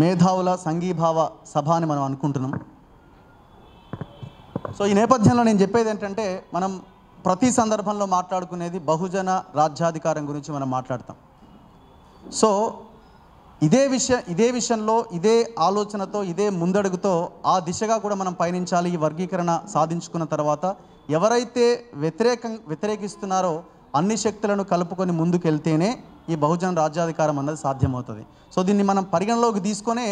మేధావుల సంఘీభావ సభ అని మనం అనుకుంటున్నాం. సో ఈ నేపథ్యంలో నేను చెప్పేది ఏంటంటే, మనం ప్రతి సందర్భంలో మాట్లాడుకునేది బహుజన రాజ్యాధికారం గురించి మనం మాట్లాడతాం. సో ఇదే విషయంలో ఇదే ఆలోచనతో ఇదే ముందడుగుతో ఆ దిశగా కూడా మనం పయనించాలి. ఈ వర్గీకరణ సాధించుకున్న తర్వాత ఎవరైతే వ్యతిరేకిస్తున్నారో అన్ని శక్తులను కలుపుకొని ముందుకెళ్తేనే ఈ బహుజన రాజ్యాధికారం అన్నది సాధ్యమవుతుంది. సో దీన్ని మనం పరిగణలోకి తీసుకొనే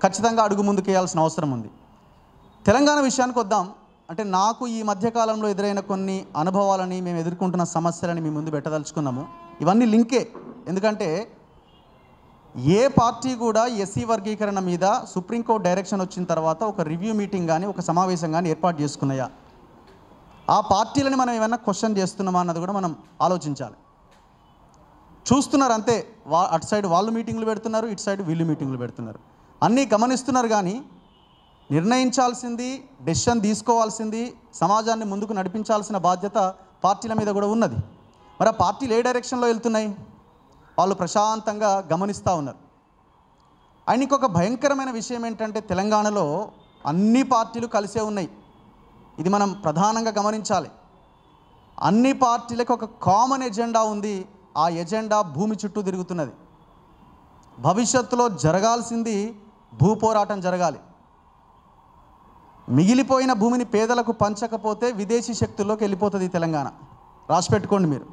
ఖచ్చితంగా అడుగు ముందుకేయాల్సిన అవసరం ఉంది. తెలంగాణ విషయానికి వద్దాం. అంటే నాకు ఈ మధ్యకాలంలో ఎదురైన కొన్ని అనుభవాలని, మేము ఎదుర్కొంటున్న సమస్యలని మీ ముందు పెట్టదలుచుకున్నాము. ఇవన్నీ లింకే. ఎందుకంటే ఏ పార్టీ కూడా ఎస్సీ వర్గీకరణ మీద సుప్రీంకోర్టు డైరెక్షన్ వచ్చిన తర్వాత ఒక రివ్యూ మీటింగ్ కానీ ఒక సమావేశం కానీ ఏర్పాటు చేసుకున్నాయా? ఆ పార్టీలని మనం ఏమైనా క్వశ్చన్ చేస్తున్నామా అన్నది కూడా మనం ఆలోచించాలి. చూస్తున్నారు అంతే. అటు సైడ్ వాళ్ళు మీటింగ్లు పెడుతున్నారు, ఇటు సైడ్ వీళ్ళు మీటింగ్లు పెడుతున్నారు. అన్నీ గమనిస్తున్నారు. కానీ నిర్ణయించాల్సింది, డెసిషన్ తీసుకోవాల్సింది, సమాజాన్ని ముందుకు నడిపించాల్సిన బాధ్యత పార్టీల మీద కూడా ఉన్నది. మరి ఆ పార్టీలు ఏ డైరెక్షన్లో వెళ్తున్నాయి? వాళ్ళు ప్రశాంతంగా గమనిస్తూ ఉన్నారు. అండ్ ఇంకొక భయంకరమైన విషయం ఏంటంటే, తెలంగాణలో అన్ని పార్టీలు కలిసే ఉన్నాయి. ఇది మనం ప్రధానంగా గమనించాలి. అన్ని పార్టీలకు ఒక కామన్ ఎజెండా ఉంది. ఆ ఎజెండా భూమి చుట్టూ తిరుగుతున్నది. భవిష్యత్తులో జరగాల్సింది భూపోరాటం జరగాలి. మిగిలిపోయిన భూమిని పేదలకు పంచకపోతే విదేశీ శక్తుల్లోకి వెళ్ళిపోతుంది తెలంగాణ. రాసిపెట్టుకోండి మీరు.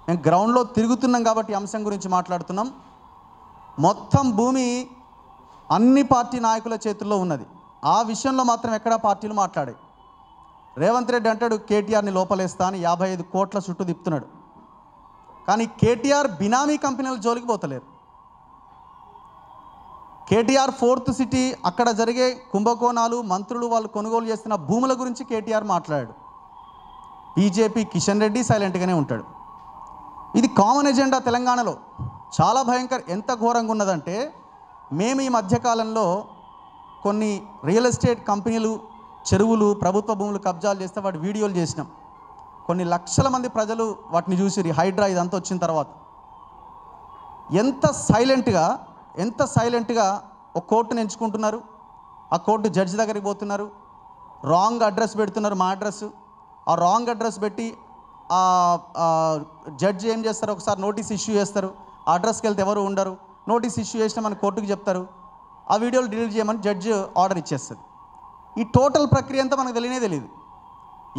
మేము గ్రౌండ్లో తిరుగుతున్నాం కాబట్టి ఈ అంశం గురించి మాట్లాడుతున్నాం. మొత్తం భూమి అన్ని పార్టీ నాయకుల చేతుల్లో ఉన్నది. ఆ విషయంలో మాత్రం ఎక్కడా పార్టీలు మాట్లాడాయి. రేవంత్ రెడ్డి అంటాడు కేటీఆర్ని లోపలేస్తా అని 55 కోట్ల చుట్టూ తిప్పుతున్నాడు. కానీ కేటీఆర్ బినామీ కంపెనీల జోలికి పోతలేరు. కేటీఆర్ ఫోర్త్ సిటీ అక్కడ జరిగే కుంభకోణాలు, మంత్రులు వాళ్ళు కొనుగోలు చేస్తున్న భూముల గురించి కేటీఆర్ మాట్లాడాడు. బీజేపీ కిషన్ రెడ్డి సైలెంట్గానే ఉంటాడు. ఇది కామన్ ఎజెండా తెలంగాణలో. చాలా ఎంత ఘోరంగా ఉన్నదంటే, మేము ఈ మధ్యకాలంలో కొన్ని రియల్ ఎస్టేట్ కంపెనీలు చెరువులు, ప్రభుత్వ భూములు కబ్జాలు చేస్తే వాటి వీడియోలు చేసినాం. కొన్ని లక్షల మంది ప్రజలు వాటిని చూసిరి. హైడ్రా ఇదంతా వచ్చిన తర్వాత ఎంత సైలెంట్గా ఒక కోర్టును ఎంచుకుంటున్నారు. ఆ కోర్టు జడ్జి దగ్గరికి పోతున్నారు. రాంగ్ అడ్రస్ పెడుతున్నారు, మా అడ్రస్. ఆ రాంగ్ అడ్రస్ పెట్టి జడ్జి ఏం చేస్తారు, ఒకసారి నోటీస్ ఇష్యూ చేస్తారు. ఆ అడ్రస్కి వెళ్తే ఎవరు ఉండరు. నోటీస్ ఇష్యూ చేసినామని కోర్టుకు చెప్తారు. ఆ వీడియోలు డిలీట్ చేయమని జడ్జి ఆర్డర్ ఇచ్చేస్తుంది. ఈ టోటల్ ప్రక్రియ అంతా మనకు తెలియదు.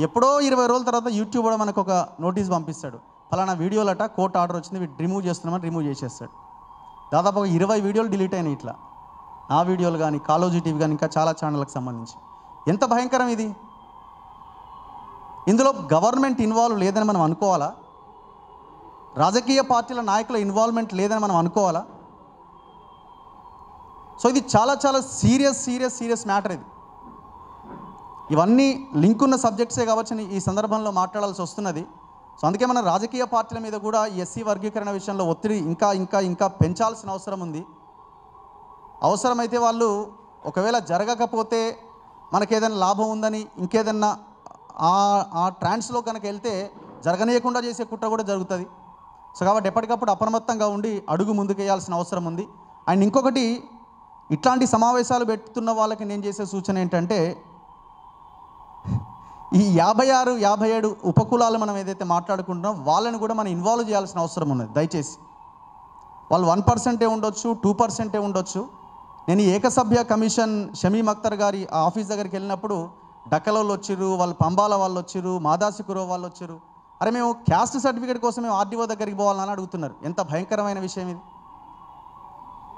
ఎప్పుడో 20 రోజుల తర్వాత యూట్యూబ్ కూడా మనకు ఒక నోటీస్ పంపిస్తాడు. ఫలానా వీడియోలట కోర్టు ఆర్డర్ వచ్చింది, వీటి రిమూవ్ చేస్తున్నామని రిమూవ్ చేసేస్తాడు. దాదాపు ఒక 20 వీడియోలు డిలీట్ అయినాయి. ఇట్లా నా వీడియోలు కానీ, కాలోజీ టీవీ కానీ, ఇంకా చాలా ఛానళ్ళకు సంబంధించి. ఎంత భయంకరం ఇది! ఇందులో గవర్నమెంట్ ఇన్వాల్వ్ లేదని మనం అనుకోవాలా? రాజకీయ పార్టీల నాయకుల ఇన్వాల్వ్మెంట్ లేదని మనం అనుకోవాలా? సో ఇది చాలా సీరియస్ మ్యాటర్ ఇది. ఇవన్నీ లింక్ ఉన్న సబ్జెక్ట్సే కావచ్చు ఈ సందర్భంలో మాట్లాడాల్సి వస్తున్నది. సో అందుకే మన రాజకీయ పార్టీల మీద కూడా ఎస్సీ వర్గీకరణ విషయంలో ఒత్తిడి ఇంకా పెంచాల్సిన అవసరం ఉంది. అవసరమైతే వాళ్ళు ఒకవేళ జరగకపోతే మనకేదైనా లాభం ఉందని ఇంకేదన్నా ఆ ట్రాన్స్లో కనుక వెళ్తే జరగనీయకుండా చేసే కుట్ర కూడా జరుగుతుంది. సో కాబట్టి ఎప్పటికప్పుడు అప్రమత్తంగా ఉండి అడుగు ముందుకేయాల్సిన అవసరం ఉంది. అండ్ ఇంకొకటి, ఇట్లాంటి సమావేశాలు పెడుతున్న వాళ్ళకి నేను చేసే సూచన ఏంటంటే, ఈ 56, 57 ఉపకులాలు మనం ఏదైతే మాట్లాడుకుంటున్నామో వాళ్ళని కూడా మనం ఇన్వాల్వ్ చేయాల్సిన అవసరం ఉన్నది. దయచేసి వాళ్ళు 1% ఉండొచ్చు, 2% ఉండొచ్చు. నేను ఈ ఏకసభ్య కమిషన్ షమీమ్ అఖ్తర్ గారి ఆఫీస్ దగ్గరికి వెళ్ళినప్పుడు డక్కలోళ్ళు వచ్చిర్రు, వాళ్ళు పంబాల వాళ్ళు వచ్చిర్రు, మాదాసికురో వాళ్ళు వచ్చిర్రు. అరే మేము క్యాస్ట్ సర్టిఫికేట్ కోసం మేము ఆర్డీఓ దగ్గరికి పోవాలని అడుగుతున్నారు. ఎంత భయంకరమైన విషయం ఇది!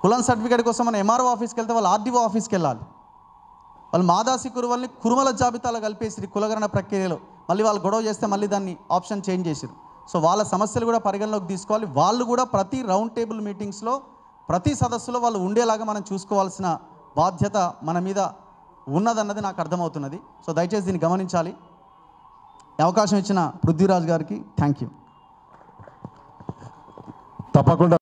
కులం సర్టిఫికేట్ కోసం మనం ఎంఆర్ఓ ఆఫీస్కి వెళ్తే వాళ్ళు ఆర్డీఓ ఆఫీస్కి వెళ్ళాలి. వాళ్ళు మాదాసి కురువల్ని కురుమల జాబితాలో కలిపేసిరు కులగణన ప్రక్రియలో. మళ్ళీ వాళ్ళు గొడవ చేస్తే మళ్ళీ దాన్ని ఆప్షన్ చేంజ్ చేసిరు. సో వాళ్ళ సమస్యలు కూడా పరిగణలోకి తీసుకోవాలి. వాళ్ళు కూడా ప్రతి రౌండ్ టేబుల్ మీటింగ్స్లో, ప్రతి సదస్సులో వాళ్ళు ఉండేలాగా మనం చూసుకోవాల్సిన బాధ్యత మన మీద ఉన్నదన్నది నాకు అర్థమవుతున్నది. సో దయచేసి దీన్ని గమనించాలి. అవకాశం ఇచ్చిన పృథ్వీరాజ్ గారికి థ్యాంక్ యూ. తప్పకుండా